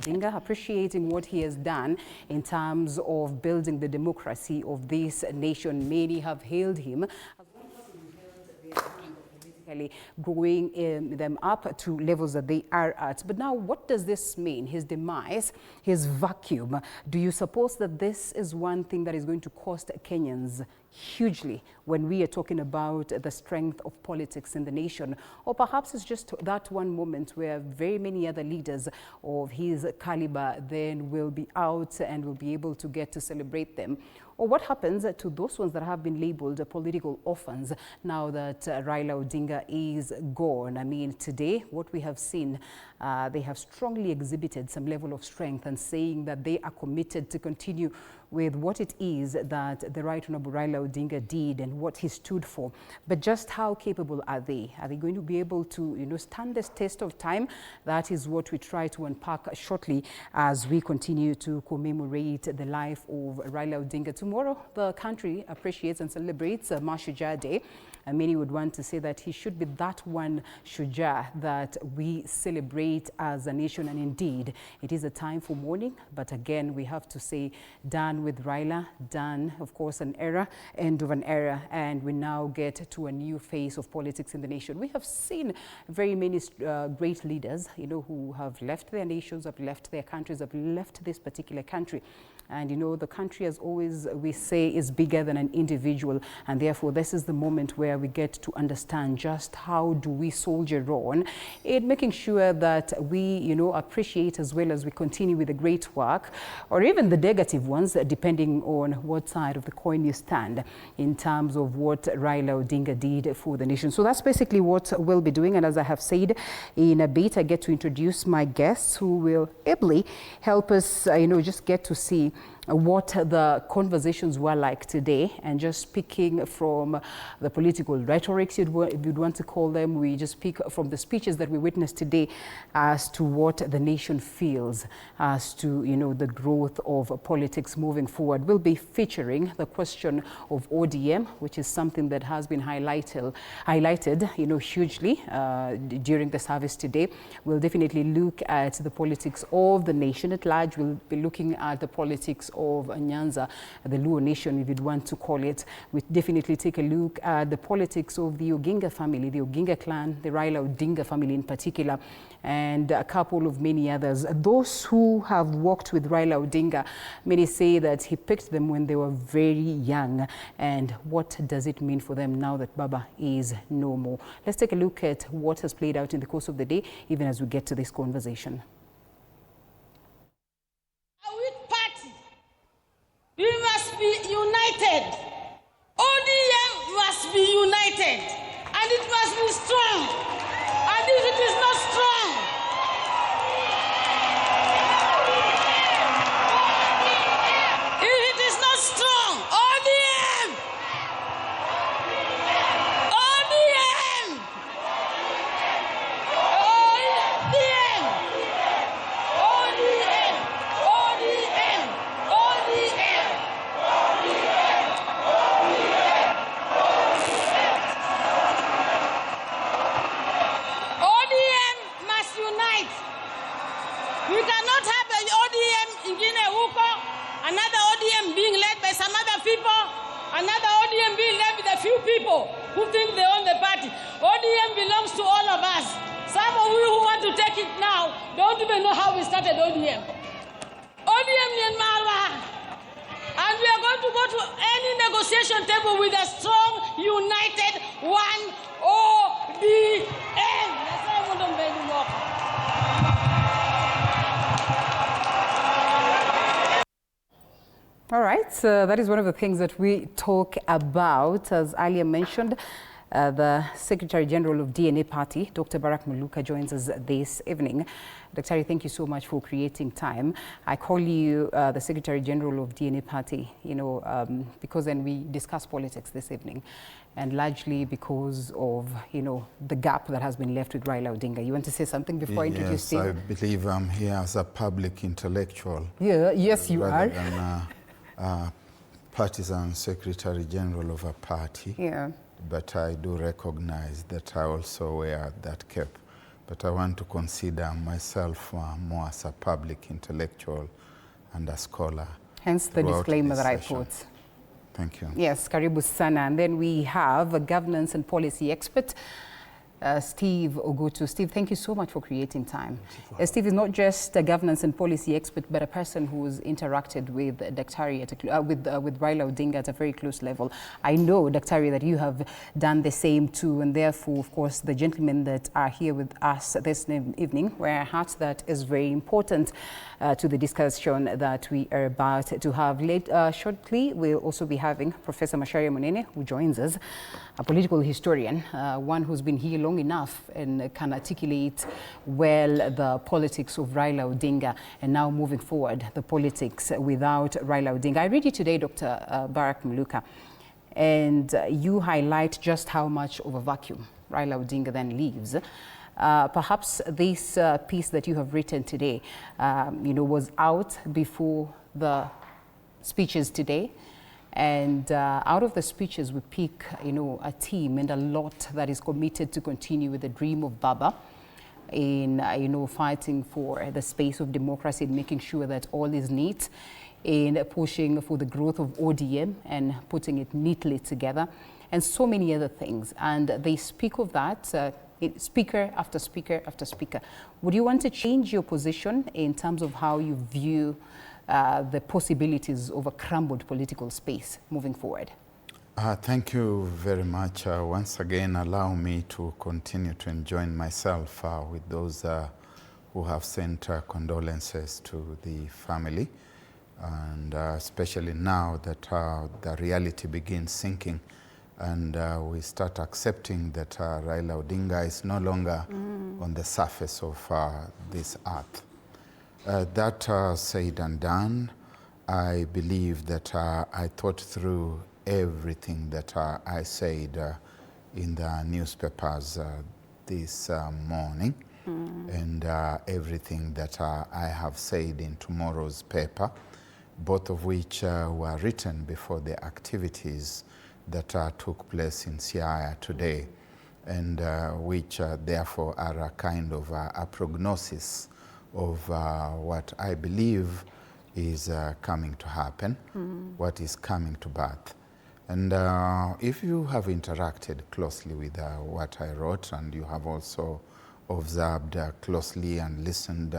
Odinga, appreciating what he has done in terms of building the democracy of this nation. Many have hailed him as one person who held their hand politically, growing them up to levels that they are at. But now, what does this mean? His demise, his vacuum. Do you suppose that this is one thing that is going to cost Kenyans hugely when we are talking about the strength of politics in the nation? Or perhaps it's just that one moment where very many other leaders of his caliber then will be out and will be able to get to celebrate them. Or what happens to those ones that have been labeled political orphans now that Raila Odinga is gone? I mean, today, what we have seen, they have strongly exhibited some level of strength and saying that they are committed to continue with what it is that the Right Honorable Raila Odinga did and what he stood for. But just how capable are they? Are they going to be able to, stand this test of time? That is what we try to unpack shortly as we continue to commemorate the life of Raila Odinga. Tomorrow, the country appreciates and celebrates Mashujaa Day. And many would want to say that he should be that one Shujaa that we celebrate as a nation. And indeed, it is a time for mourning. But again, we have to say, done with Raila, done, of course, an era, end of an era. And we now get to a new phase of politics in the nation. We have seen very many great leaders, who have left their nations, have left their countries, have left this particular country. And, the country, as always, we say, is bigger than an individual. And therefore, this is the moment where we get to understand just how do we soldier on in making sure that we, appreciate as well as we continue with the great work, or even the negative ones, depending on what side of the coin you stand in terms of what Raila Odinga did for the nation. So that's basically what we'll be doing. And as I have said, in a bit, I get to introduce my guests who will ably help us, just get to see what the conversations were like today. And just speaking from the political rhetorics, if you'd want to call them, we just speak from the speeches that we witnessed today as to what the nation feels as to, the growth of politics moving forward. We'll be featuring the question of ODM, which is something that has been highlighted, hugely during the service today. We'll definitely look at the politics of the nation at large. We'll be looking at the politics of Nyanza, the Luo nation, if you'd want to call it. We definitely take a look at the politics of the Oginga family, the Oginga clan, the Raila Odinga family in particular, and a couple of many others. Those who have worked with Raila Odinga, many say that he picked them when they were very young. And what does it mean for them now that Baba is no more? Let's take a look at what has played out in the course of the day, even as we get to this conversation. We must be united. ODM must be united. And it must be strong. And if it is not strong, if it is not strong, ODM! ODM! ODM! ODM! ODM! ODM! We cannot have an ODM in Guinea-Huko, another ODM being led by some other people, another ODM being led by the few people who think they own the party. ODM belongs to all of us. Some of you who want to take it now don't even know how we started ODM. ODM in Malwa. And we are going to go to any negotiation table with a strong, united, one ODM. All right, so that is one of the things that we talk about. As earlier mentioned, the Secretary General of DNA Party, Dr. Barack Muluka, joins us this evening. Dr. thank you so much for creating time. I call you the Secretary General of DNA Party, because then we discuss politics this evening, and largely because of, the gap that has been left with Raila Odinga. You want to say something before I introduce you? Yes, I believe I'm here as a public intellectual. Yeah, yes, you are. Than partisan Secretary General of a party. Yeah. But I do recognize that I also wear that cap. but I want to consider myself more as a public intellectual and a scholar. Hence the disclaimer that I put. Thank you. Yes, karibu sana. And then we have a governance and policy expert, Steve Ogutu. Steve, thank you so much for creating time. Steve is not just a governance and policy expert, but a person who's interacted with Daktari with Raila Odinga at a very close level. I know, Daktari, that you have done the same too, and therefore, of course, the gentlemen that are here with us this evening wear a hat that is very important to the discussion that we are about to have. Shortly, we'll also be having Professor Munene, who joins us, a political historian, one who's been here long enough and can articulate well the politics of Raila Odinga, and now moving forward, the politics without Raila Odinga. I read you today, Dr. Barak Muluka, and you highlight just how much of a vacuum Raila Odinga then leaves. Perhaps this piece that you have written today, was out before the speeches today. And out of the speeches, we pick, a team and a lot that is committed to continue with the dream of BAMBA in, fighting for the space of democracy and making sure that all is neat, in pushing for the growth of ODM and putting it neatly together, and so many other things. And they speak of that, speaker after speaker after speaker. Would you want to change your position in terms of how you view the possibilities of a crumbled political space moving forward? Thank you very much. Once again, allow me to continue to join myself with those who have sent condolences to the family, and especially now that the reality begins sinking and we start accepting that Raila Odinga is no longer on the surface of this earth. That said and done, I believe that I thought through everything that I said in the newspapers this morning, and everything that I have said in tomorrow's paper, both of which were written before the activities that took place in Siaya today, and which therefore are a kind of a prognosis of what I believe is coming to happen, what is coming to birth. And if you have interacted closely with what I wrote, and you have also observed closely and listened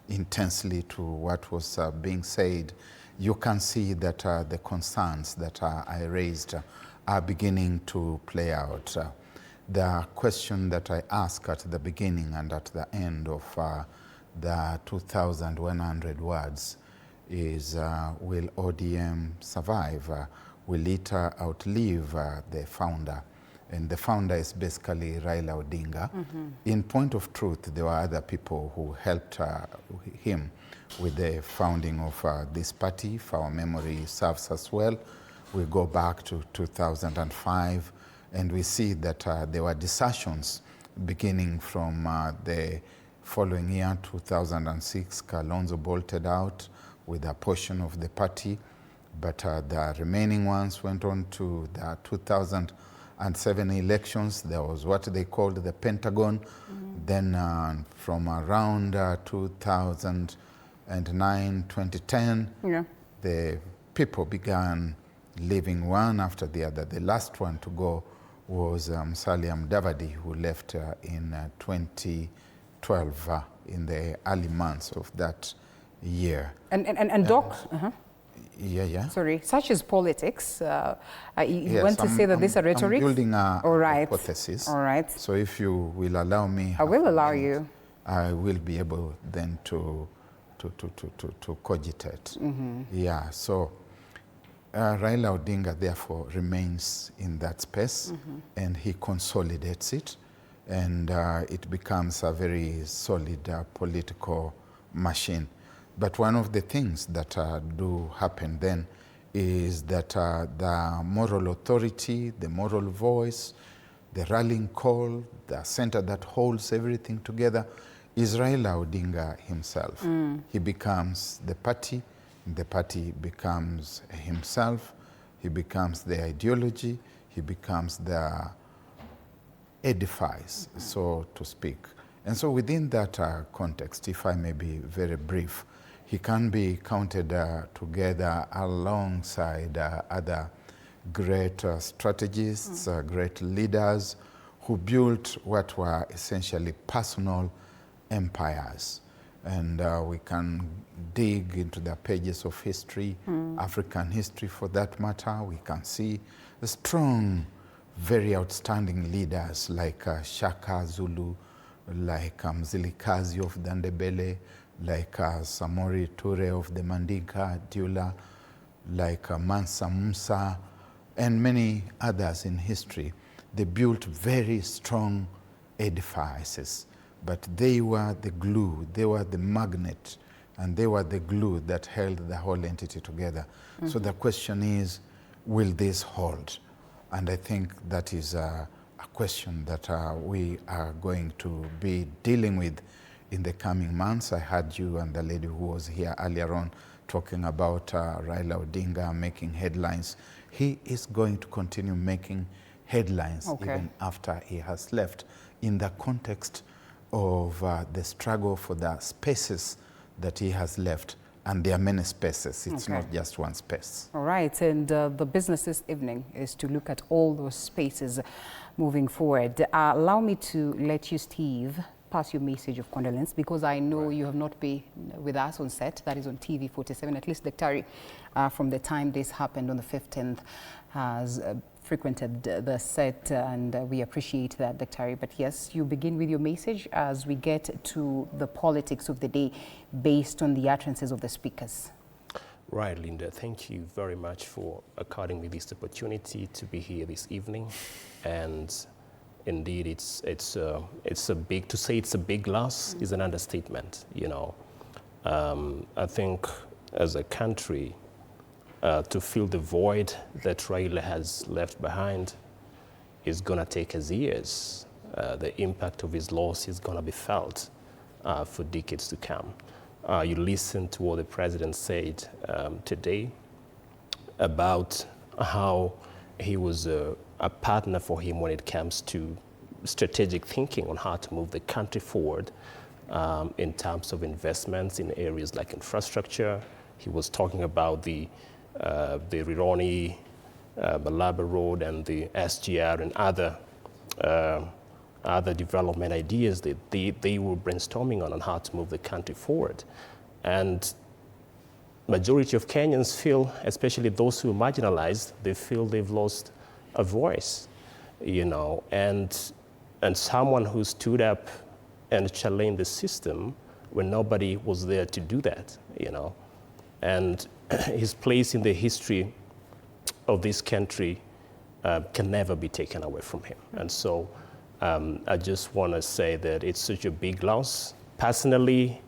intensely to what was being said, you can see that the concerns that I raised are beginning to play out. The question that I asked at the beginning and at the end of the 2,100 words is, will ODM survive? Will it outlive the founder? And the founder is basically Raila Odinga. In point of truth, there were other people who helped him with the founding of this party. If our memory serves us well, we go back to 2005, and we see that there were discussions beginning from the following year, 2006. Kalonzo bolted out with a portion of the party, but the remaining ones went on to the 2007 elections. There was what they called the Pentagon. Then from around 2009, 2010, the people began leaving one after the other. The last one to go was Musalia Mudavadi, who left in 2012, in the early months of that year. And Doc, sorry, such is politics. You want to say that this is a rhetoric? I'm building a hypothesis. All right. So if you will allow me, I will allow you. I will be able then to cogitate. Yeah. So Raila Odinga therefore remains in that space, and he consolidates it, and it becomes a very solid political machine. But one of the things that do happen then is that the moral authority, the moral voice, the rallying call, the center that holds everything together is Raila Odinga himself. He becomes the party becomes himself, he becomes the ideology, he becomes the edifice, so to speak. And so within that context, if I may be very brief, he can be counted together alongside other great strategists, great leaders who built what were essentially personal empires. And we can dig into the pages of history, African history for that matter. We can see the strong, very outstanding leaders like Shaka Zulu, like Mzilikazi of Dandebele, like Samori Ture of the Mandinka Dula, like Mansa Musa, and many others in history. They built very strong edifices, but they were the glue, they were the magnet, and they were the glue that held the whole entity together. So the question is, will this hold? And I think that is a question that we are going to be dealing with in the coming months. I heard you and the lady who was here earlier on talking about Raila Odinga making headlines. He is going to continue making headlines even after he has left, in the context of the struggle for the spaces that he has left. And there are many spaces. It's not just one space. All right. And the business this evening is to look at all those spaces moving forward. Allow me to let you, Steve, pass your message of condolence, because I know you have not been with us on set. That is on TV 47. At least Daktari, from the time this happened on the 15th, has frequented the set, and we appreciate that, Daktari. But yes, you begin with your message as we get to the politics of the day based on the utterances of the speakers. Right, Linda. Thank you very much for according me this opportunity to be here this evening. And indeed, it's a big, to say it's a big loss is an understatement. You know, I think as a country, to fill the void that Raila has left behind is going to take us years. The impact of his loss is going to be felt for decades to come. You listen to what the president said today about how he was a partner for him when it comes to strategic thinking on how to move the country forward in terms of investments in areas like infrastructure. He was talking about the Rironi, Malaba Road, and the SGR and other development ideas that they were brainstorming on how to move the country forward. And majority of Kenyans feel, especially those who are marginalized, they feel they've lost a voice, you know, and someone who stood up and challenged the system when nobody was there to do that, you know. And his place in the history of this country can never be taken away from him. And so I just want to say that it's such a big loss. Personally,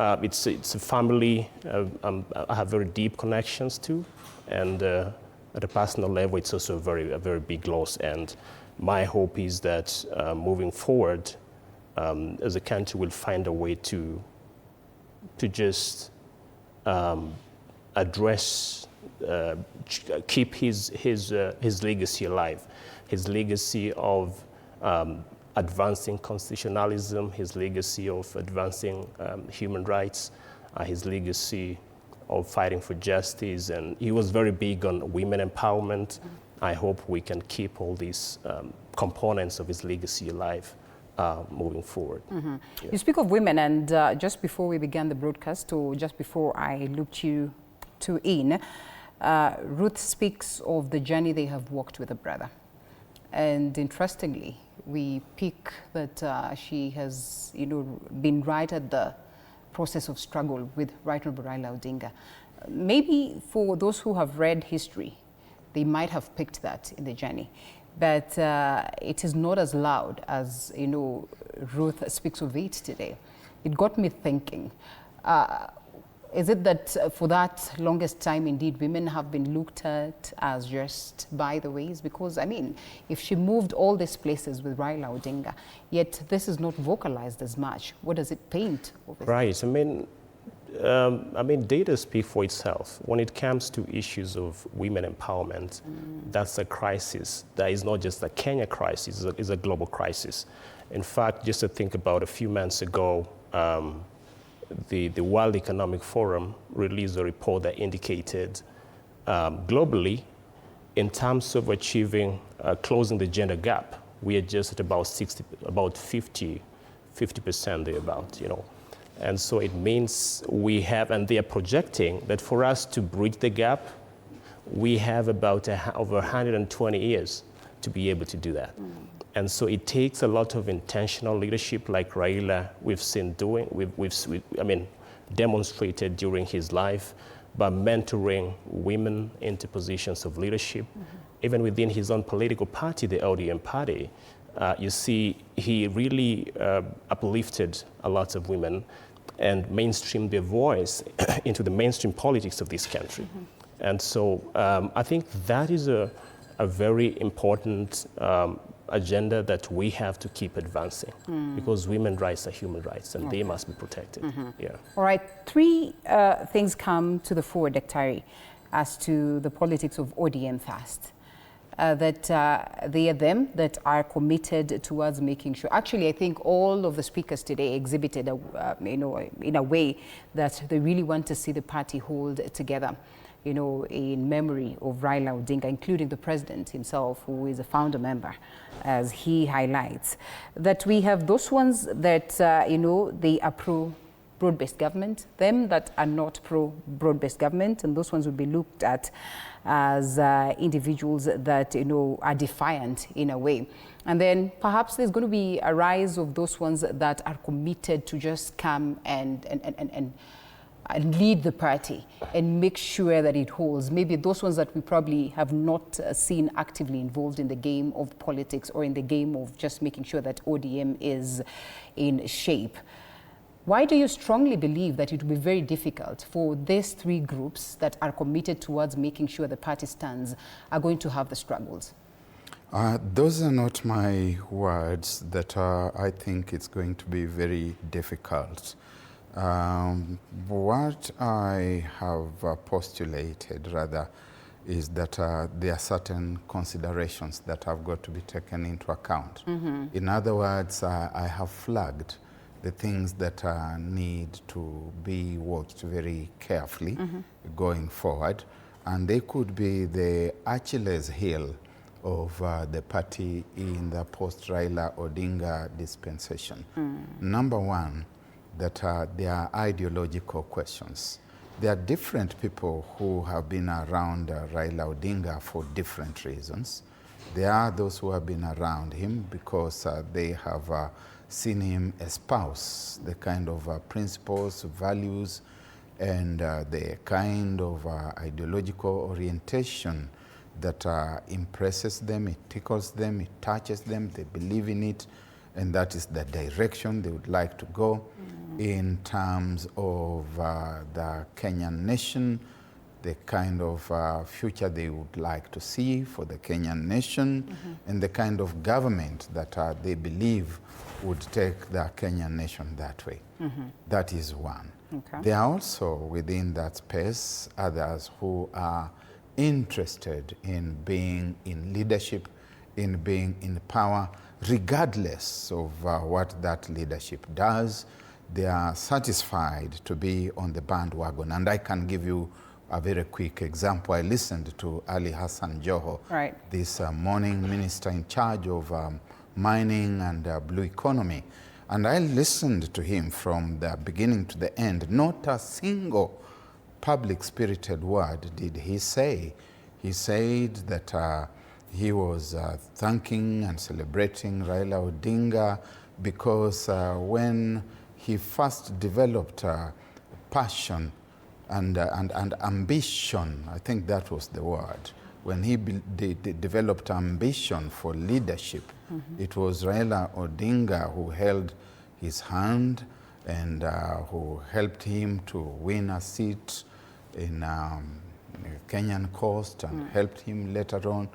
it's a family I have very deep connections to, and at a personal level, it's also a very big loss. And my hope is that moving forward, as a country, we'll find a way to just address, keep his legacy alive, his legacy of advancing constitutionalism, his legacy of advancing human rights, his legacy of fighting for justice, and he was very big on women empowerment. I hope we can keep all these components of his legacy alive moving forward. Yeah. You speak of women, and just before we began the broadcast, or just before I looked you two in, Ruth speaks of the journey they have walked with a brother. And interestingly, we pick that she has, been right at the process of struggle with Right Honorable Raila Odinga. Maybe for those who have read history, they might have picked that in the journey, but it is not as loud as, Ruth speaks of it today. It got me thinking, is it that for that longest time, indeed, women have been looked at as just by the ways? Because, I mean, if she moved all these places with Raila Odinga, yet this is not vocalized as much, what does it paint? Right. I mean, I mean, data speak for itself. When it comes to issues of women empowerment, that's a crisis. That is not just a Kenya crisis, it's a global crisis. In fact, just to think about a few months ago, the World Economic Forum released a report that indicated globally, in terms of achieving, closing the gender gap, we are just at about 50% thereabout, you know. And so it means we have, and they are projecting that for us to bridge the gap, we have about over 120 years to be able to do that. And so it takes a lot of intentional leadership like Raila we've seen doing, I mean, demonstrated during his life by mentoring women into positions of leadership. Even within his own political party, the ODM party, you see, he really uplifted a lot of women and mainstreamed their voice into the mainstream politics of this country. And so I think that is a very important agenda that we have to keep advancing because women's rights are human rights and they must be protected. Yeah. All right, three things come to the fore, Dr. as to the politics of ODM first. That they are them that are committed towards making sure. Actually, I think all of the speakers today exhibited, you know, in a way that they really want to see the party hold together, you know, in memory of Raila Odinga, including the president himself, who is a founder member, as he highlights. That we have those ones that, you know, they are pro-broad-based government, them that are not pro-broad-based government, and those ones will be looked at as individuals that, you know, are defiant in a way. And then perhaps there's going to be a rise of those ones that are committed to just come and lead the party and make sure that it holds. Maybe those ones that we probably have not seen actively involved in the game of politics or in the game of just making sure that ODM is in shape. Why do you strongly believe that it will be very difficult for these three groups that are committed towards making sure the party stands are going to have the struggles? Those are not my words, that I think it's going to be very difficult. What I have postulated, rather, is that there are certain considerations that have got to be taken into account. In other words, I have flagged the things that need to be watched very carefully going forward. And they could be the Achilles heel of the party in the post-Raila Odinga dispensation. Number one, that there are ideological questions. There are different people who have been around Raila Odinga for different reasons. There are those who have been around him because they have seen him espouse the kind of principles, values, and the kind of ideological orientation that impresses them, it tickles them, it touches them, they believe in it, and that is the direction they would like to go in terms of the Kenyan nation, the kind of future they would like to see for the Kenyan nation, and the kind of government that they believe would take the Kenyan nation that way. That is one. Okay. There are also within that space others who are interested in being in leadership, in being in power, regardless of what that leadership does. They are satisfied to be on the bandwagon. And I can give you a very quick example. I listened to Ali Hassan Joho this morning, minister in charge of mining and blue economy. And I listened to him from the beginning to the end. Not a single public-spirited word did he say. He said that he was thanking and celebrating Raila Odinga because when he first developed passion and ambition, I think that was the word, when he developed ambition for leadership, it was Raila Odinga who held his hand and who helped him to win a seat in Kenyan coast and helped him later on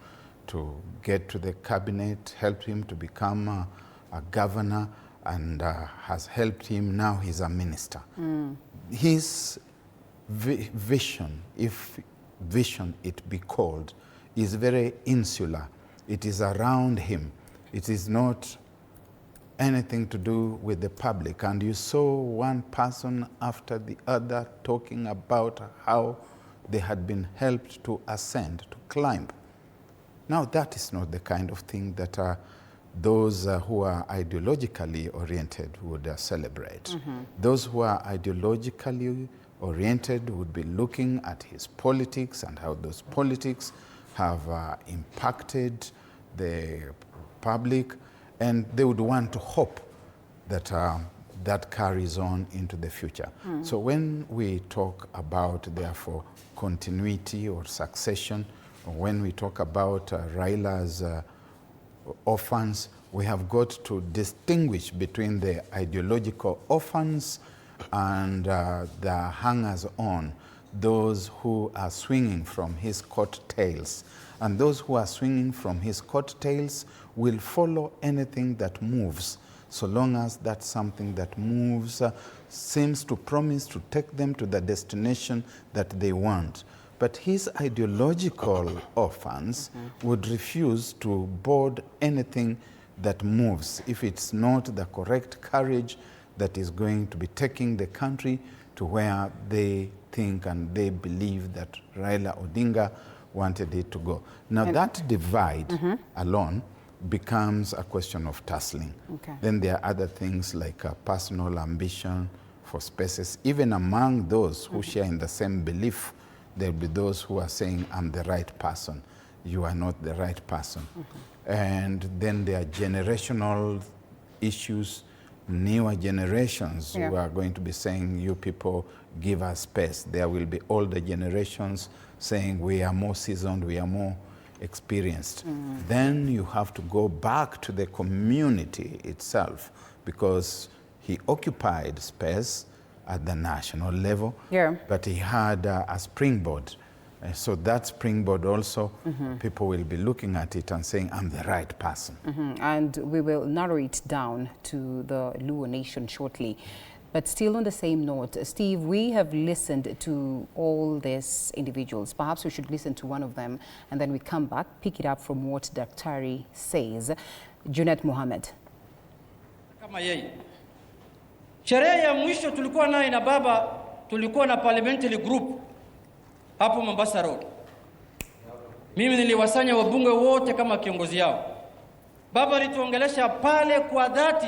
to get to the cabinet, helped him to become a governor, and has helped him now he's a minister. his vision, if vision it be called, is very insular. It is around him. It is not anything to do with the public. And you saw one person after the other talking about how they had been helped to ascend, to climb. Now, that is not the kind of thing that those who are ideologically oriented would celebrate. Mm-hmm. Those who are ideologically oriented would be looking at his politics and how those politics have impacted the public, and they would want to hope that that carries on into the future. Mm. So when we talk about, therefore, continuity or succession, or when we talk about Raila's orphans, we have got to distinguish between the ideological orphans and the hangers-on, those who are swinging from his coattails. And those who are swinging from his coattails will follow anything that moves, so long as that something that moves seems to promise to take them to the destination that they want. But his ideological orphans would refuse to board anything that moves if it's not the correct courage that is going to be taking the country to where they think and they believe that Raila Odinga wanted it to go. Now that divide alone becomes a question of tussling. Okay. Then there are other things like personal ambition for spaces. Even among those who share in the same belief, there will be those who are saying, I'm the right person, you are not the right person. And then there are generational issues, newer generations who are going to be saying, you people give us space. There will be older generations saying, we are more seasoned, we are more experienced. Then you have to go back to the community itself, because he occupied space at the national level, but he had a springboard. So that springboard also, people will be looking at it and saying, I'm the right person. And we will narrow it down to the Luo nation shortly. But still on the same note, Steve, we have listened to all these individuals. Perhaps we should listen to one of them, and then we come back, pick it up from what Daktari says. Junet Mohammed. Kama yeye. Sherehe ya mwisho tulikuwa naye na baba, tulikuwa na parliamentary group hapo Mombasa Road. Mimi niliwasanya wabunge wote kama kiongozi yao. Baba alituongelesha pale kwa dhati.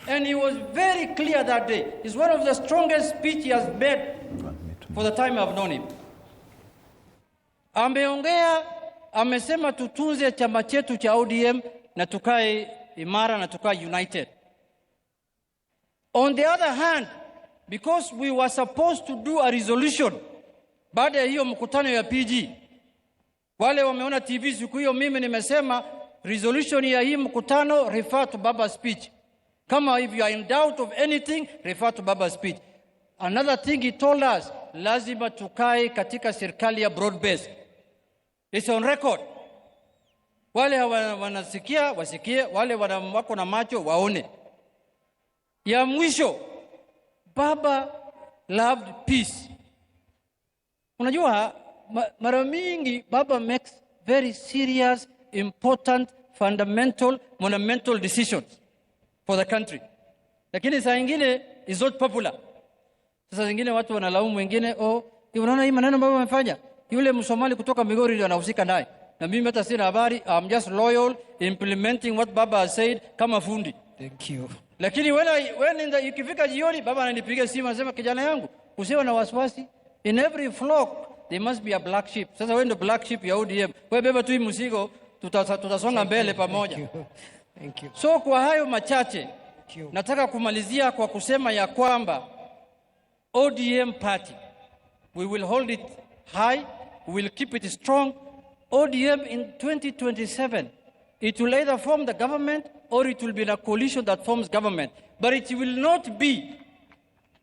And he was very clear that day. It's one of the strongest speech he has made for the time I've known him. Ameongea, amesema tutunze chama chetu cha ODM na tukae imara na tukae united. On the other hand, because we were supposed to do a resolution baada ya hiyo mkutano ya PG, wale wameona TV siku hiyo, mimi nimesema resolution ya hii mkutano refer to Baba's speech. Come, if you are in doubt of anything, refer to Baba's speech. Another thing he told us, lazima tukae katika serikali ya broad base. It's on record. Wale wanasikia, wasikie, wale wako na macho, waone. Ya mwisho, Baba loved peace. Unajua, mara mingi Baba makes very serious, important, fundamental, monumental decisions for the country. Lakini saa ingine is not popular. Sasa zingine watu wanalaumu wengine, unaona hii maneno Baba amefanya, yule Msomali kutoka Migori ndio anahusika naye. Na mimi hata sina habari, I'm just loyal implementing what Baba has said kama fundi. Thank you. Lakini ikifika jioni Baba ananipigia simu anasema, kijana yangu usiwe na wasiwasi, in every flock there must be a black sheep. Sasa wewe ndio black sheep ya ODM. Wewe beba tu hii mzigo, tutasonga mbele pamoja. Thank you. So kwa hayo machache nataka kumalizia kwa kusema ya kwamba ODM party, we will hold it high, we will keep it strong. ODM in 2027, it will either form the government or it will be in a coalition that forms government. But it will not be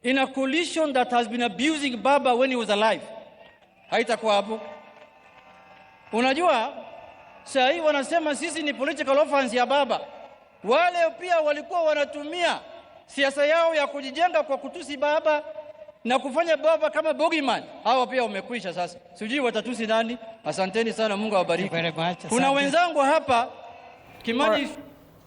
in a coalition that has been abusing Baba when he was alive. Haitakuwa hapo. Unajua, saa hii wanasema sisi ni political offense ya Baba. Wale pia walikuwa wanatumia siasa yao ya kujijenga kwa kutusi Baba, na kufanya baba kama boogeyman. Hawa pia wamekwisha sasa. Sijui watatusi nani. Asanteni sana, Mungu awabariki. Kuna wenzangu hapa Kimani.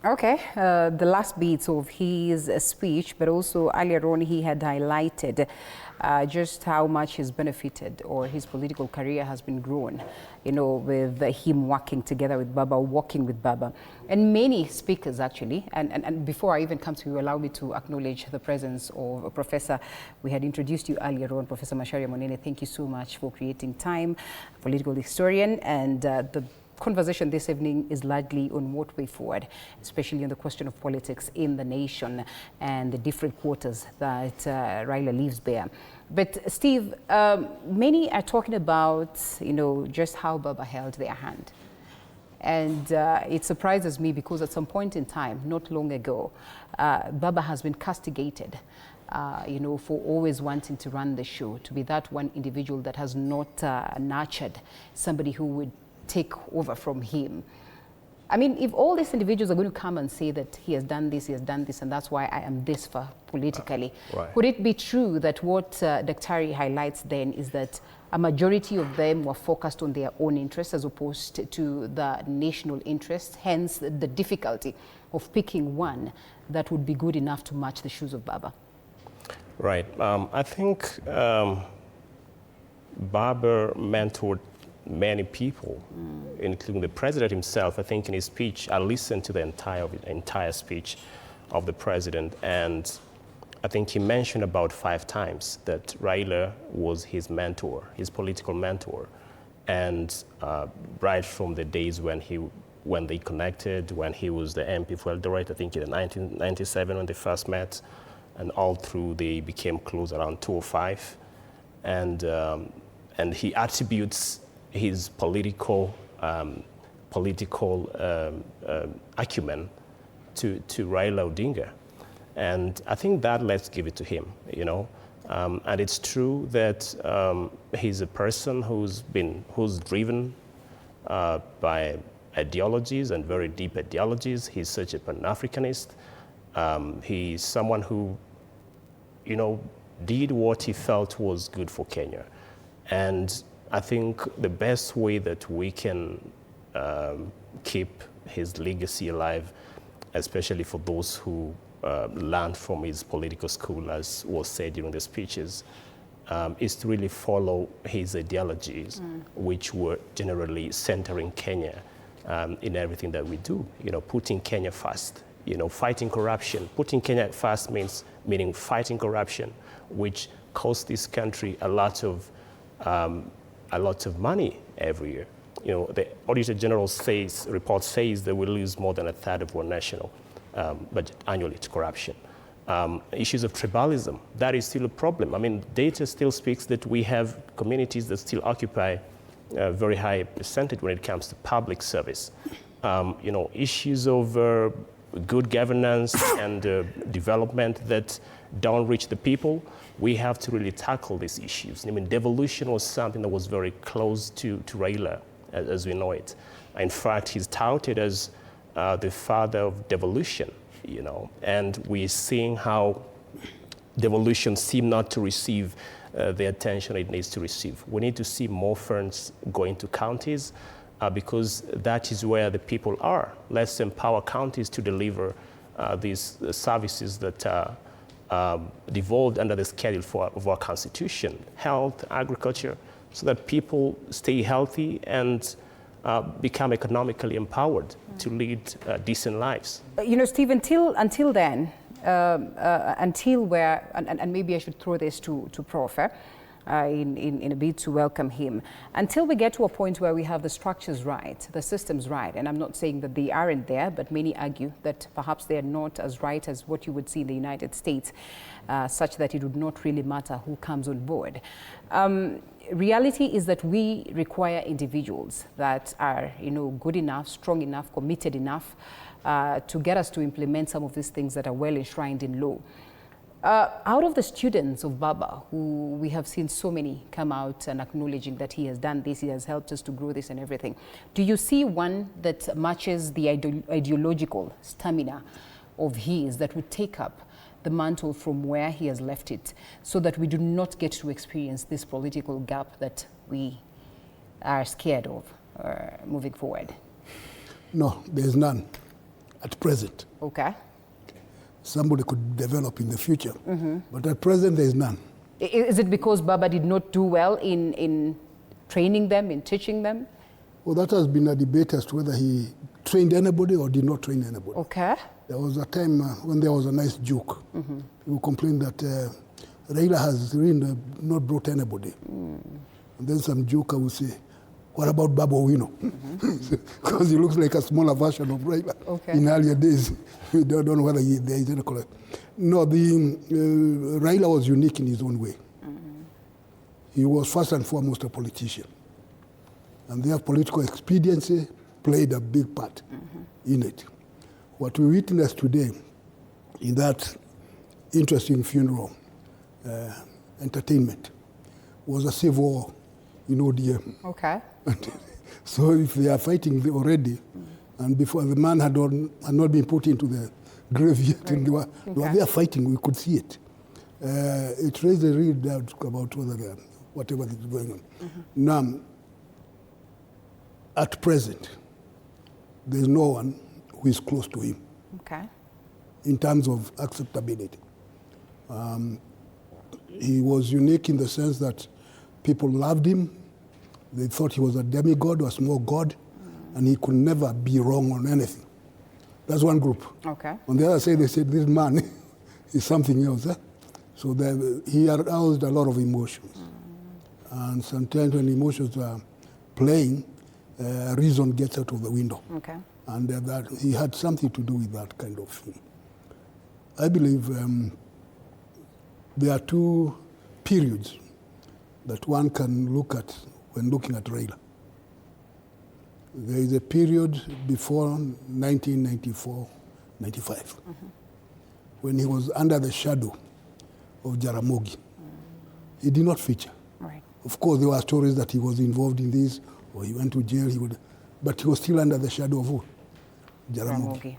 Okay, the last bits of his speech, but also earlier on he had highlighted just how much he's benefited, or his political career has been grown, you know, with him working together with Baba, working with Baba. And many speakers actually, and before I even come to you, allow me to acknowledge the presence of a professor. We had introduced you earlier on, Professor Macharia Munene. Thank you so much for creating time, political historian, and the conversation this evening is largely on what way forward, especially on the question of politics in the nation and the different quarters that Raila lives there. But Steve, many are talking about, you know, just how Baba held their hand. And it surprises me because at some point in time, not long ago, Baba has been castigated, you know, for always wanting to run the show, to be that one individual that has not nurtured somebody who would take over from him. I mean, if all these individuals are going to come and say that he has done this, and that's why I am this far politically, could it be true that what Daktari highlights then is that a majority of them were focused on their own interests as opposed to the national interests, hence the difficulty of picking one that would be good enough to match the shoes of Baba? Right. I think Baba mentored many people, including the president himself. I think in his speech, I listened to the entire speech of the president, and I think he mentioned about 5 times that Raila was his mentor, his political mentor, and right from the days when they connected, when he was the MP for Eldoret, I think in 1997 when they first met, and all through they became close around 2005, and he attributes his political acumen to Raila Odinga. And I think that let's give it to him, you know. And it's true that he's a person who's driven by ideologies, and very deep ideologies. He's such a Pan-Africanist. He's someone who, you know, did what he felt was good for Kenya. And I think the best way that we can keep his legacy alive, especially for those who learned from his political school, as was said during the speeches, is to really follow his ideologies, which were generally centering Kenya in everything that we do. You know, putting Kenya first, you know, fighting corruption. Putting Kenya first meaning fighting corruption, which costs this country a lot of money every year. You know, the Auditor General report says that we lose more than 1/3 of our national budget annually to corruption. Issues of tribalism, that is still a problem. I mean, data still speaks that we have communities that still occupy a very high percentage when it comes to public service. You know, issues of good governance and development that don't reach the people. We have to really tackle these issues. I mean, devolution was something that was very close to Raila, as we know it. In fact, he's touted as the father of devolution, you know, and we're seeing how devolution seems not to receive the attention it needs to receive. We need to see more funds going to counties because that is where the people are. Let's empower counties to deliver these services that are devolved under the schedule of our constitution, health, agriculture, so that people stay healthy and become economically empowered to lead decent lives. You know, Steve, until then, until where, and maybe I should throw this to Prof, in a bid to welcome him, until we get to a point where we have the structures right, the systems right, and I'm not saying that they aren't there, but many argue that perhaps they're not as right as what you would see in the United States, such that it would not really matter who comes on board. Reality is that we require individuals that are, you know, good enough, strong enough, committed enough to get us to implement some of these things that are well enshrined in law. Out of the students of Baba, who we have seen so many come out and acknowledging that he has done this, he has helped us to grow this and everything, do you see one that matches the ideological stamina of his that would take up the mantle from where he has left it, so that we do not get to experience this political gap that we are scared of moving forward? No, there is none at present. Okay. Somebody could develop in the future, but at present there is none. Is it because Baba did not do well in training them, in teaching them? Well, that has been a debate as to whether he trained anybody or did not train anybody. Okay. There was a time when there was a nice joke. People complained that Raila has really not brought anybody. And then some joker would say, what about Baba Owino? Because he looks like a smaller version of Raila in earlier days. We don't know whether there is any color. No, Raila was unique in his own way. He was first and foremost a politician. And their political expediency played a big part in it. What we witnessed today in that interesting funeral entertainment was a civil war in ODM. Okay. So if they are fighting already, and before the man had not been put into the grave yet, and they were there fighting, we could see it. It raised a real doubt about whatever is going on. Now, at present, there is no one who is close to him in terms of acceptability. He was unique in the sense that people loved him. They thought he was a demigod or a small god, and he could never be wrong on anything. That's one group. On the other side, they said, this man is something else. So he aroused a lot of emotions. And sometimes when emotions are playing, reason gets out of the window. And that he had something to do with that kind of thing. I believe there are two periods that one can look at when looking at Raila. There is a period before 1994-95, when he was under the shadow of Jaramogi. He did not feature. Of course, there were stories that he was involved in this, or he went to jail, but he was still under the shadow of who? Jaramogi.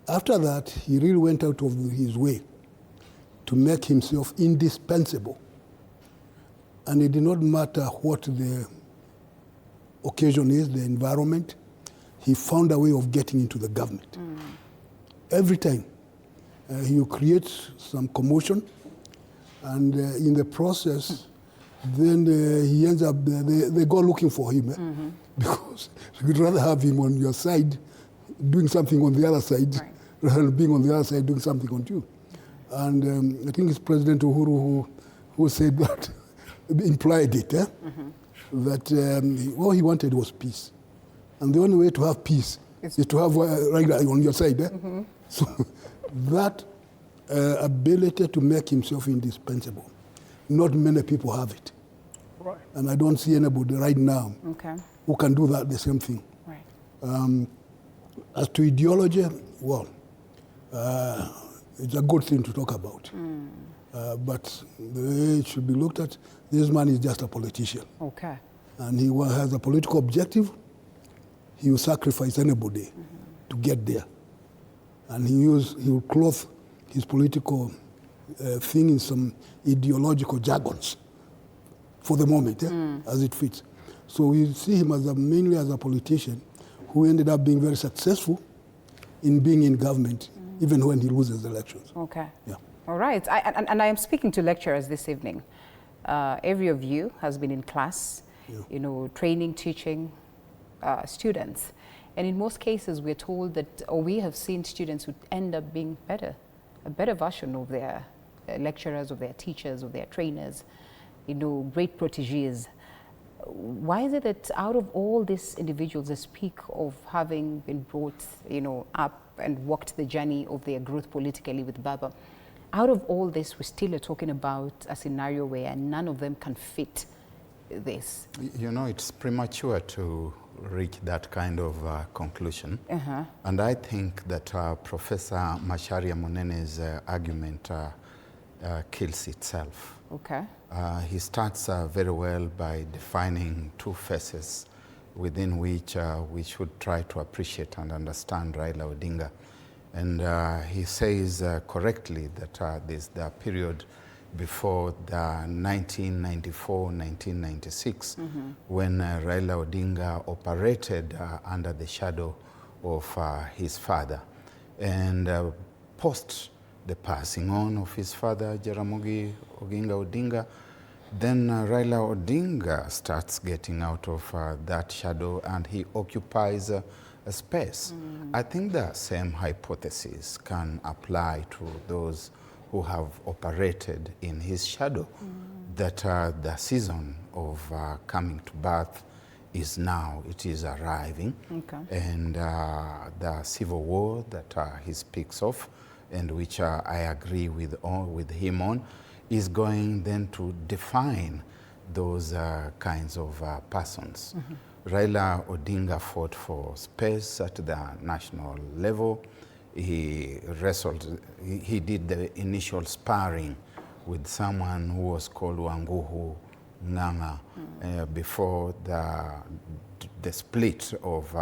After that, he really went out of his way to make himself indispensable. And it did not matter what the occasion is, the environment, he found a way of getting into the government. Every time. He would create some commotion, and in the process, then he ends up, they go looking for him, because you'd rather have him on your side doing something on the other side, rather than being on the other side doing something on you. And I think it's President Uhuru who said that, implied it, that all he wanted was peace. And the only way to have peace is to have Raila on your side. So that ability to make himself indispensable, not many people have it. And I don't see anybody right now who can do that, the same thing. As to ideology, well, it's a good thing to talk about. But the way it should be looked at, this man is just a politician. And he has a political objective. He will sacrifice anybody to get there. And he will clothe his political thing in some ideological jargons for the moment, as it fits. So we see him as mainly as a politician who ended up being very successful in being in government, even when he loses elections. All right. And I am speaking to lecturers this evening. Every of you has been in class, training, teaching students. And in most cases, we're told that, or we have seen students who end up being better, a better version of their lecturers, of their teachers, of their trainers, great proteges. Why is it that out of all these individuals that speak of having been brought, up and walked the journey of their growth politically with Baba, out of all this, we still are talking about a scenario where none of them can fit this? It's premature to reach that kind of conclusion. And I think that Professor Macharia Munene's argument kills itself. He starts very well by defining two phases within which we should try to appreciate and understand Raila Odinga. And he says correctly that there's the period before the 1994-1996 when Raila Odinga operated under the shadow of his father. And post the passing on of his father, Jaramogi Oginga Odinga, then Raila Odinga starts getting out of that shadow and he occupies a space. I think the same hypothesis can apply to those who have operated in his shadow, that the season of coming to birth is now, it is arriving. Okay. And the civil war that he speaks of, and which I agree with him on, is going then to define those kinds of persons. Raila Odinga fought for space at the national level. He wrestled, he did the initial sparring with someone who was called Wanguhu Nganga before the split of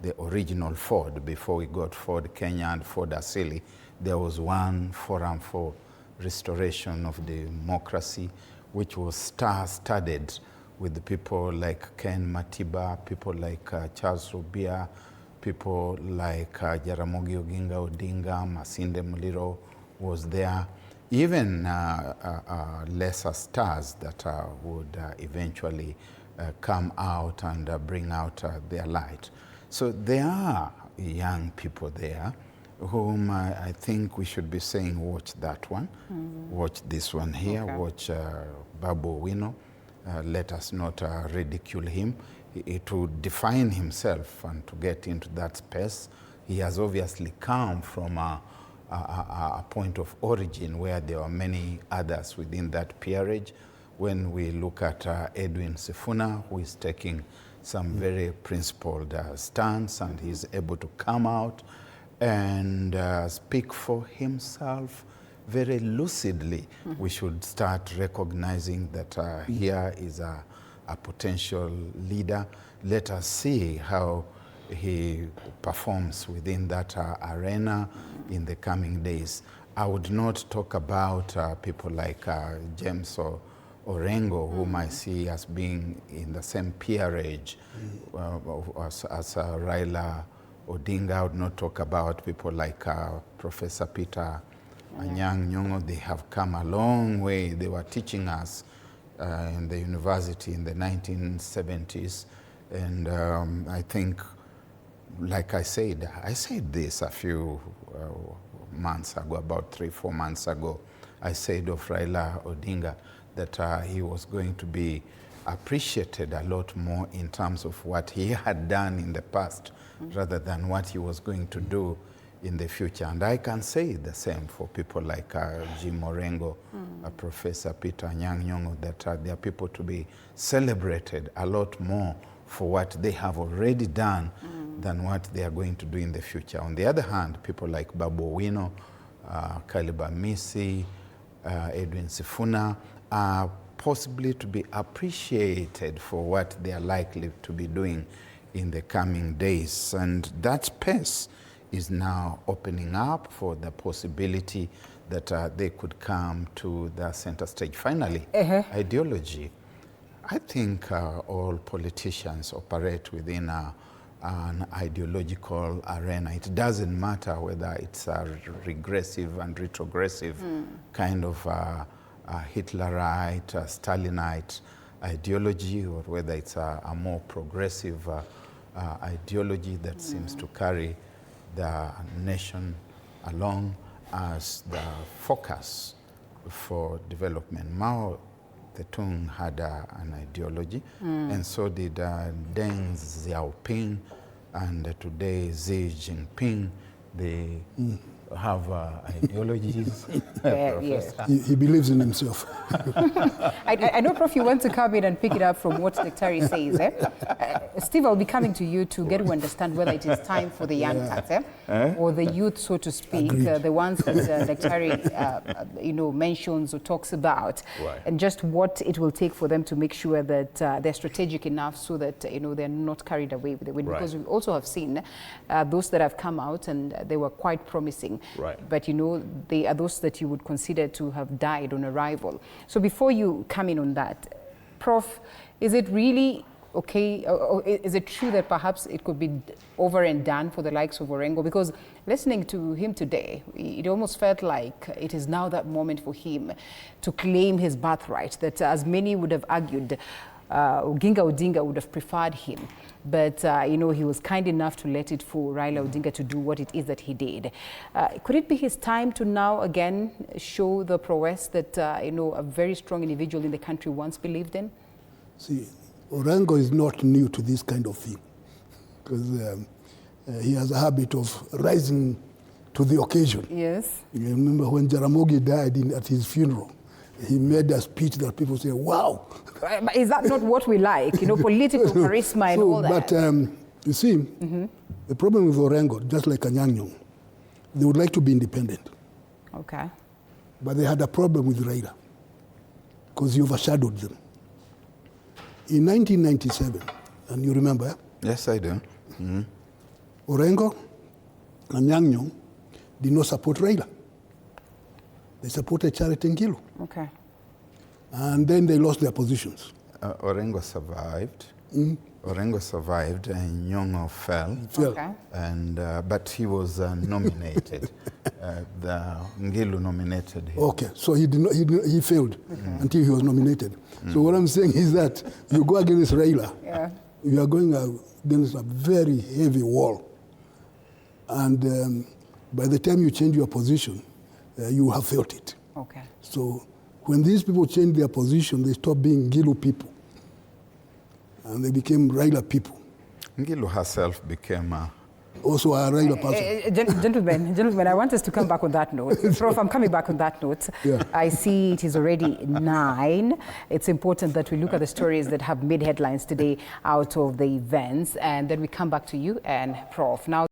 the original Ford. Before we got Ford Kenya and Ford Asili, there was one forum for restoration of democracy, which was star-studded with the people like Ken Matiba, people like Charles Rubia, people like Jaramogi Oginga Odinga, Masinde Muliro was there, even lesser stars that would eventually come out and bring out their light. So there are young people there whom I think we should be saying, watch that one, watch this one here, watch Babu Owino. Let us not ridicule him. To define himself and to get into that space, he has obviously come from a point of origin where there are many others within that peerage. When we look at Edwin Sifuna, who is taking some very principled stance, and he's able to come out and speak for himself very lucidly, we should start recognizing that here is a potential leader. Let us see how he performs within that arena in the coming days. I would not talk about people like James Orengo, whom I see as being in the same peerage as Raila Odinga. I would not talk about people like Professor Peter Anyang' Nyong'o. They have come a long way. They were teaching us in the university in the 1970s. And I think, like I said this a few months ago, about 3-4 months ago. I said of Raila Odinga that he was going to be appreciated a lot more in terms of what he had done in the past rather than what he was going to do in the future. And I can say the same for people like Jim Orengo, Professor Peter Anyang' Nyong'o, that they are people to be celebrated a lot more for what they have already done than what they are going to do in the future. On the other hand, people like Babu Owino, Kaliba Misi, Edwin Sifuna are possibly to be appreciated for what they are likely to be doing in the coming days. And that space is now opening up for the possibility that they could come to the center stage. Finally, ideology. I think all politicians operate within an ideological arena. It doesn't matter whether it's a regressive and retrogressive kind of Hitlerite, Stalinite ideology, or whether it's a more progressive ideology that seems to carry the nation along as the focus for development. Mao Zedong had an ideology, and so did Deng Xiaoping, and today Xi Jinping, the have ideologies. Yes. He believes in himself. I know, Prof, you want to come in and pick it up from what Daktari says. Steve, I'll be coming to you to get to understand whether it is time for the young cats, or the youth, so to speak, the ones that Daktari mentions or talks about, right, and just what it will take for them to make sure that they're strategic enough so that they're not carried away with the wind. Right. Because we also have seen those that have come out and they were quite promising. Right. But they are those that you would consider to have died on arrival. So before you come in on that, Prof, is it really okay, or is it true that perhaps it could be over and done for the likes of Orengo? Because listening to him today, it almost felt like it is now that moment for him to claim his birthright, that as many would have argued, Odinga would have preferred him. But, he was kind enough to let it for Raila Odinga to do what it is that he did. Could it be his time to now again show the prowess that, a very strong individual in the country once believed in? See, Orengo is not new to this kind of thing, because he has a habit of rising to the occasion. Yes. You remember when Jaramogi died at his funeral, he made a speech that people say, wow. But is that not what we like? Political charisma and all that. But you see, the problem with Orengo, just like Anyang', they would like to be independent. Okay. But they had a problem with Raila, because he overshadowed them. In 1997, and you remember? Yes, I do. Orengo and Anyang' did not support Raila. They supported Charity Ngilu. Okay. And then they lost their positions. Orengo survived. Orengo survived, and Nyong'o fell. Okay. And but he was nominated. The Ngilu nominated him. Okay, so he failed until he was nominated. So what I'm saying is that you go against Raila, you are going against a very heavy wall. And by the time you change your position, you have felt it. Okay. So when these people change their position, they stop being Ngilu people. And they became Raila people. Ngilu herself became also a Raila person. Gentlemen, I want us to come back on that note. Prof, I'm coming back on that note. Yeah. I see it is already 9. It's important that we look at the stories that have made headlines today out of the events, and then we come back to you and Prof. Now,